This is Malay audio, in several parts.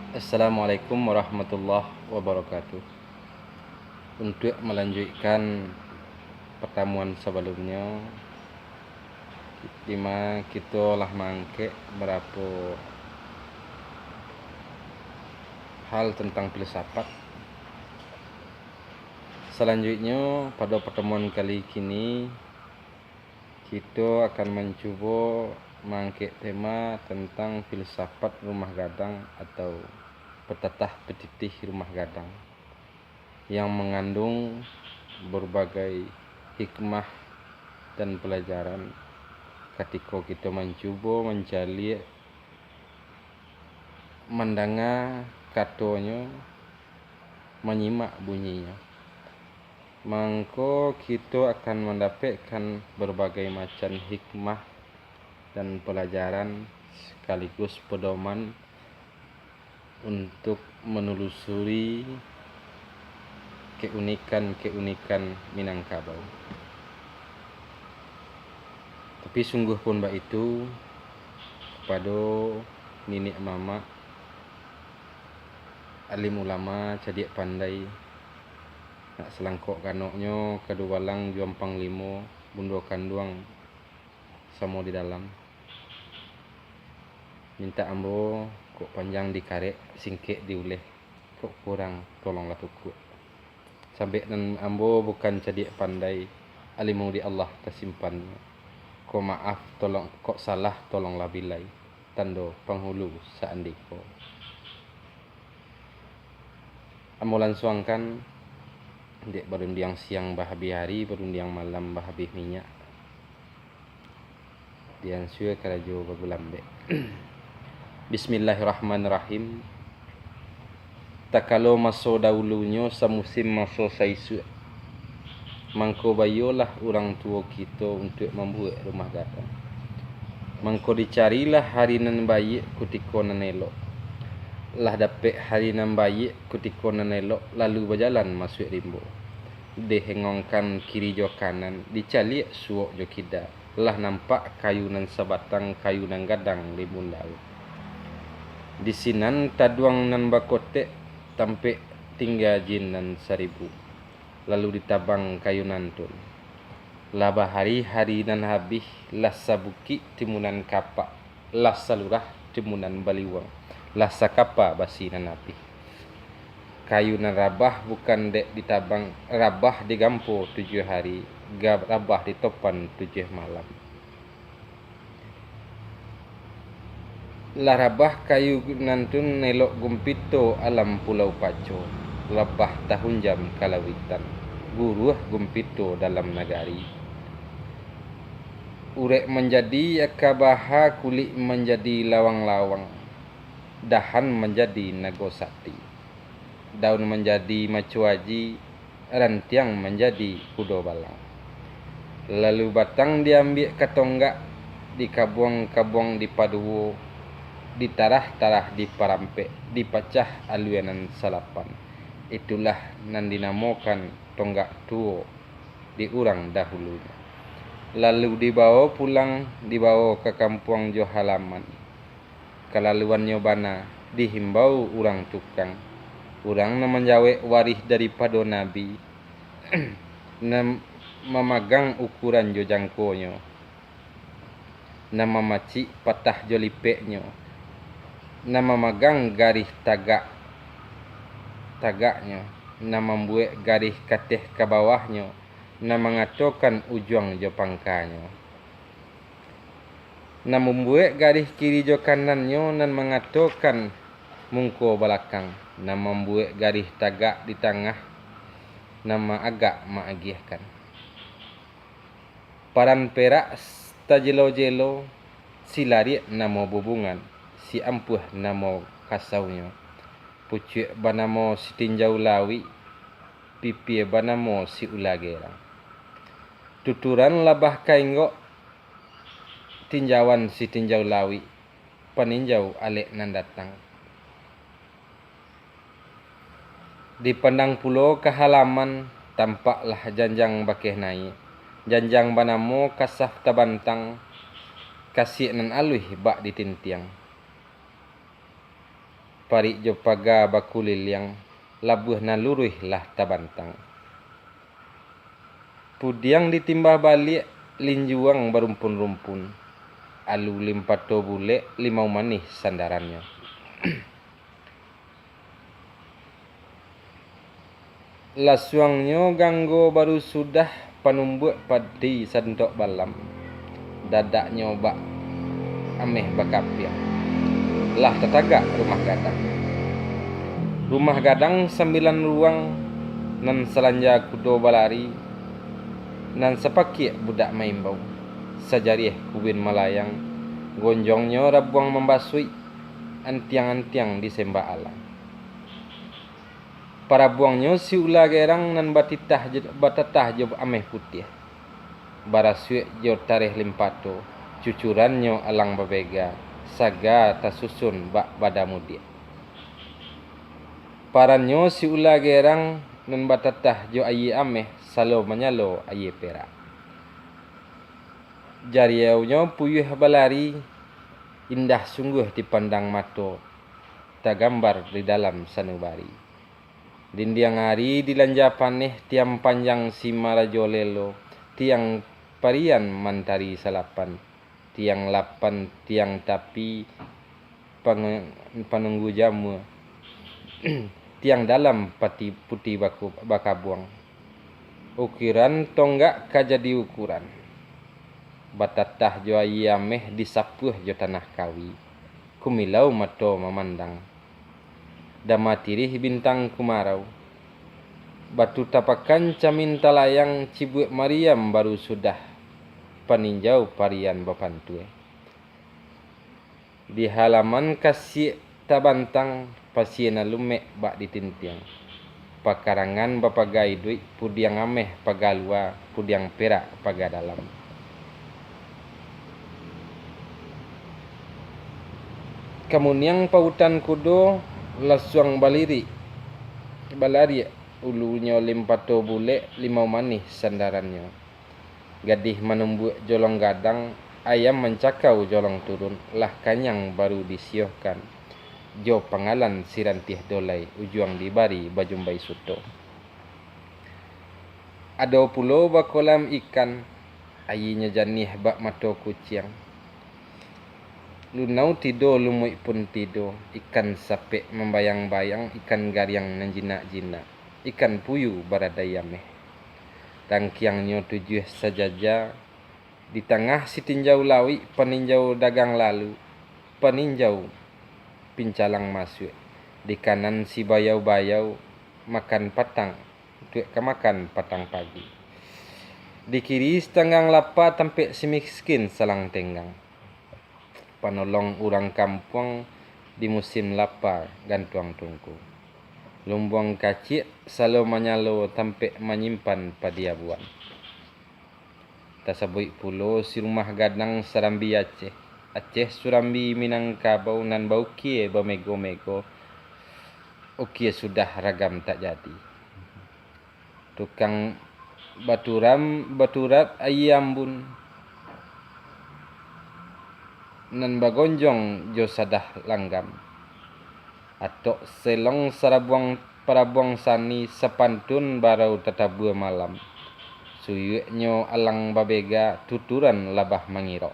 Assalamualaikum warahmatullahi wabarakatuh. Untuk melanjutkan pertemuan sebelumnya, di mana kita lah mangkek berapa hal tentang filsafat. Selanjutnya pada pertemuan kali ini kita akan mencuba mangkek tema tentang filsafat rumah gadang atau petatah petitih rumah gadang yang mengandung berbagai hikmah dan pelajaran ketika kita mencuba mencari mendengar katanya, menyimak bunyinya. Maka kita akan mendapatkan berbagai macam hikmah dan pelajaran sekaligus pedoman untuk menelusuri keunikan Minangkabau. Tapi sungguh pun bak itu kepada nenek mama alim ulama cadik pandai nak selangkok kanoknya kedua lang juang panglimo bundo kanduang sama di dalam minta ambo kok panjang dikarek singkek diuleh kok kurang tolonglah tukuk sampai nan ambo bukan cadik pandai alimu di Allah tersimpan kok maaf tolong kok salah tolonglah bilai tando penghulu saandiko ambo langsungkan dek berundiang siang bahabi hari berundiang malam bahabi minyak dian suwe karajo bagulambe. Bismillahirrahmanirrahim. Tak kalau maso dahulunya semusim maso saisu mangko bayolah orang tua kita untuk membuat rumah gadang. Mangko dicarilah hari nan baik kutiko nan elok. Lah dapat hari nan baik kutiko nan elok lalu berjalan masuk rimbo. Dihengongkan kiri jo kanan dicalik suok jo kida. Lah nampak kayu nan sebatang kayu nan gadang limun daun. Di sinan taduang nan bakotek tampe tinggal jin nan 1000. Lalu ditabang kayu nantun. Laba hari-hari nan habis lah sabuki timunan kapak. Lah salurah timunan baliwang. Lah sakapa basi nan api. Kayu nan rabah bukan dek ditabang, rabah digampo 7 hari, rabah ditopan 7 malam. Lah rabah kayu nantun nelok gumpito alam pulau Paco. Lebah tahun jam kalawitan. Guruh gumpito dalam nagari. Urek menjadi akabaha kulit menjadi lawang-lawang. Dahan menjadi nagosati. Daun menjadi macuaji. Rantiang menjadi kudo balang. Lalu batang diambil katonggak. Dikabuang-kabuang di paduo. Ditarah-tarah di parampek. Dipacah aluanan salapan. Itulah nan dinamakan tonggak tuo di urang dahulunya. Lalu dibawa pulang, dibawa ke kampung jo halaman. Kelaluannya bana dihimbau urang tukang. Urang na menjawab waris daripada Nabi. Na memagang ukuran jo jangkonyo. Na memacik patah jo lipeknyo. Na memegang garis tagaknya, na membuat garis katih ke bawahnya, na mengatakan ujung jo pangkanya. Na membuat garis kiri jo kanannya, na mengatakan mungko belakang, na membuat garis tagak di tengah, nama agak maagihkan. Paran perak tajelo-jelo, si lari nama bubungan, si ampuh nama kasaunya. Pucuk banamo si tinjau lawi, pipi banamo si ulagera. Tuturan labah kaingo, tinjauan si tinjau lawi, peninjau alek nan datang. Di pandang pulau ke halaman, tampaklah janjang bakeh naik. Janjang banamo kasah tabantang, kasih nan aluih bak ditintiang. Parik jo paga bakulil yang labuh na luruh lah tabantang. Pudiang ditimbah balik linjuang berumpun-rumpun. Alu limpato bule limau manis sandarannya. Lasuangnya ganggo baru sudah panumbuk padi sandok balam. Dadaknya bak ameh bakapia. Lah tetagak rumah gadang. Rumah gadang 9 ruang nan selanja kudo balari nan sepakik budak maimbau. Sajariah kubin melayang gonjongnya rabuang membasui antiang-antiang di sembah alam. Para buangnya si ula gerang nan batatah jo ameh putih. Barasuik jo tarikh limpato cucurannya alang babega saga tasusun bak badamu dia. Paranyo si ula gerang nan batatah jo ayi ameh salo menyalo ayi perak. Jariaunya puyuh balari indah sungguh dipandang mato tagambar di dalam sanubari. Dindiang hari dilanja paneh tiang panjang si marajolelo tiang parian mantari salapan tiang lapan tiang tapi penunggu jamu tiang dalam pati putih bakabuang. Ukiran tonggak kajadi ukuran. Batatah jo ayameh disapuh jo tanah kawi. Kumilau mato memandang. Damatirih bintang kumarau. Batu tapakan camin talayang Cibuk Mariam baru sudah paninjau parian bapantue. Di halaman kasih tabantang pasiena lumek bak ditintiang. Pakarangan bapagai duit pudiang ameh pagalua pudiang perak paga dalam. Kemudian pautan kudo lasuang balari ulunya limpato bule limau manis sandarannya. Gadih menumbuk jolong gadang ayam mencakau jolong turun lah kanyang baru disiohkan. Jo pangalan sirantih dolai ujuang dibari bajumbai suto. Ada pulau bakolam ikan ayinya janih bak mato kuciang. Lunau tido lumui pun tido. Ikan sapek membayang-bayang. Ikan gariang nan jinak-jinak. Ikan puyu baradayameh. Tangkiangnya 7 sajaja. Di tengah si tinjau lawi peninjau dagang lalu. Peninjau pincalang masuk. Di kanan si bayau-bayau makan patang. Tuik kemakan patang pagi. Di kiri setengah lapa tampik si miskin salang tenggang. Panolong orang kampung di musim lapar gantuang tungku. Lumbuang kacik selalu menyalo tampik menyimpan padiabuan. Tasabui pulo si rumah gadang Serambi Aceh. Aceh Surambi Minangkabau nan baukie bamego-mego. Ukie sudah ragam tak jadi. Tukang baturat ayambun. Nan bagonjong jo sadah langgam. Atok selong sarabuang parabuang sani sepantun barau tatabua malam. Suyuknyo alang babega tuturan labah mangirok.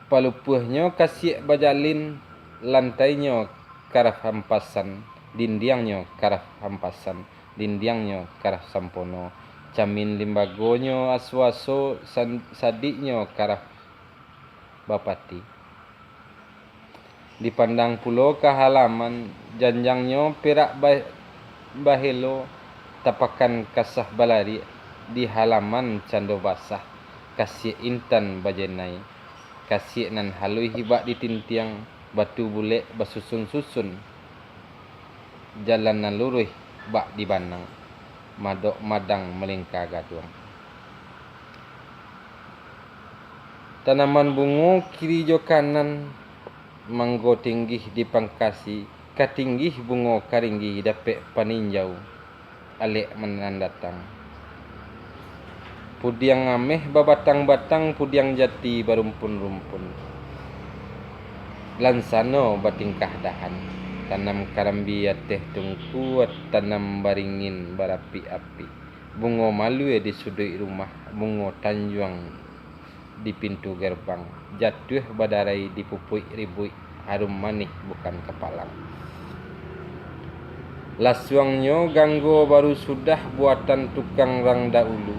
Palupuhnyo kasih bajalin lantainya karaf hampasan. Dindiangnya karaf hampasan. Dindiangnya karaf sampono. Camin limbagonyo aswaso sadiknyo karaf bapati. Dipandang pulo ke halaman janjangnyo perak bahelo tapakan kasah balari di halaman cando basah. Kasih intan bajenai. Kasih nan halui hibak ditintiang batu bule basusun-susun. Jalan nan luruh bak dibanang. Madok madang melingkar gaduang. Tanaman bungo kiri jo kanan manggo tinggih di pangkasi katinggih bungo karinggih dapek paninjau alek menandatang. Pudiang ameh babatang-batang pudiang jati barumpun-rumpun. lansano batingkah dahan, tanam karambi teh tungku, tanam baringin berapi-api, bungo malu di sudut rumah, bungo tanjuang di pintu gerbang, jatuh badarai di pupui ribui, harum manis bukan kepalang. Lasuangnya ganggo baru sudah buatan tukang rang dahulu.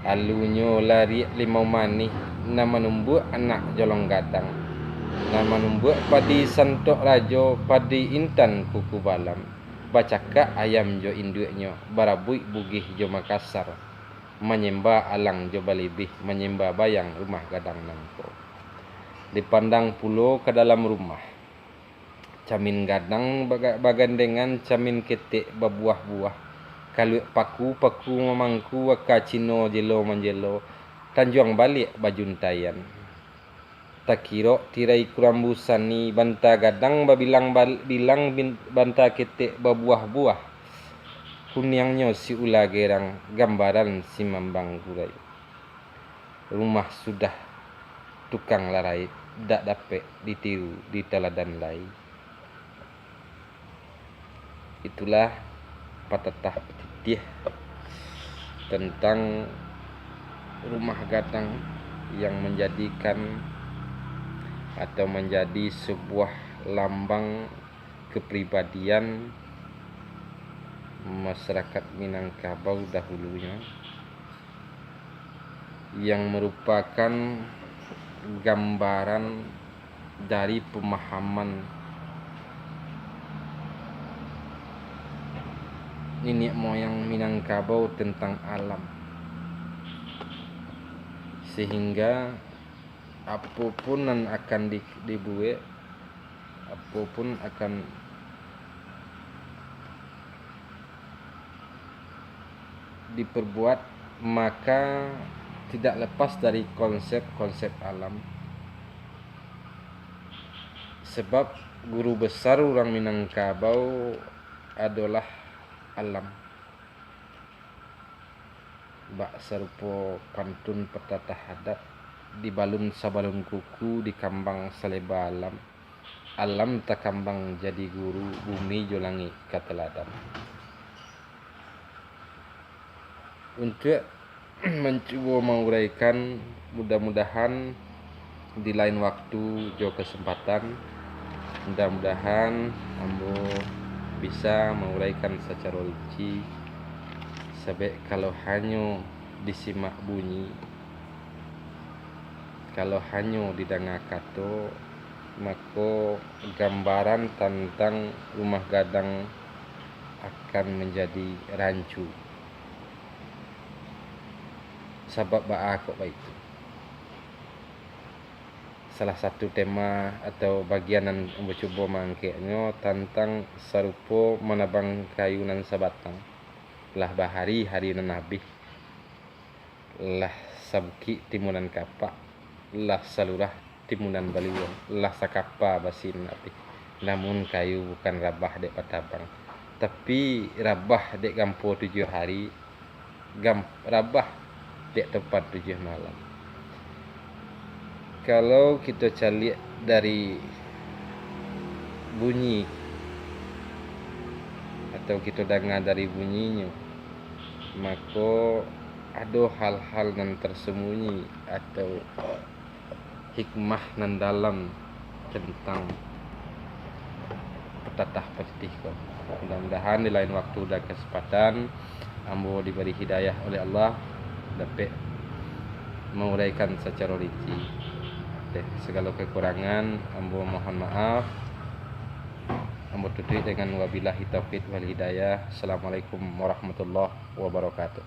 Alunyo lari limau manis, nama numbuk anak jolong gadang. Nama numbuk padi santok rajo, padi intan kuku balam. Bacaka ayam jo induknya, barabui bugih jo Makassar. Menyembah alang jo balibih, menyembah bayang rumah gadang nangko. Dipandang pulo ke dalam rumah. Camin gadang bagandengan camin ketek berbuah-buah. Kalau paku memangku waka cino jelo manjelo. Tanjuang balik bajuntayan. Tak kira tirai kurambusan ni banta gadang bilang banta ketek berbuah-buah. Kuniangnya si ula gerang gambaran si mambang gurai. Rumah sudah tukang larai dak dapat ditiru di teladan lai. Itulah patah petitih tentang rumah gadang yang menjadikan atau menjadi sebuah lambang kepribadian masyarakat Minangkabau dahulunya, yang merupakan gambaran dari pemahaman nenek moyang Minangkabau tentang alam, sehingga apapun yang akan dibuat, apapun akan diperbuat, maka tidak lepas dari konsep-konsep alam. Sebab guru besar orang Minangkabau adalah alam. Bak serupa pantun petata hadat, di balun sabalun kuku, di kambang seleba alam. Alam tak kambang jadi guru, bumi jolangi kateladan. Untuk mencoba menguraikan, mudah-mudahan di lain waktu jo kesempatan, mudah-mudahan ambo bisa menguraikan secara rinci. Sebab kalau hanya disimak bunyi, kalau hanya didengar kata, maka gambaran tentang rumah gadang akan menjadi rancu. Sebab kok baik. Salah satu tema atau bagian yang mencoba mangkeknya tentang serupa menabang kayu nan sabatang. Lah bahari hari nan habis. Lah sabuki timunan kapak. Lah salurah timunan baliwang. Lah sakapa basin habis. Namun kayu bukan rabah dek patabang. Tapi rabah dek gampo 7 hari. Rabah dek tepat 7 malam. Kalau kita cari dari bunyi atau kita dengar dari bunyinya, maka ada hal-hal yang tersembunyi atau hikmah nan dalam tentang petatah petitih kau. Mudah-mudahan di lain waktu dan kesempatan ambo diberi hidayah oleh Allah dapat menguraikan secara rinci. Segala kekurangan ambo mohon maaf. Ambo tutup dengan wabillahi taufiq wal hidayah. Assalamualaikum warahmatullahi wabarakatuh.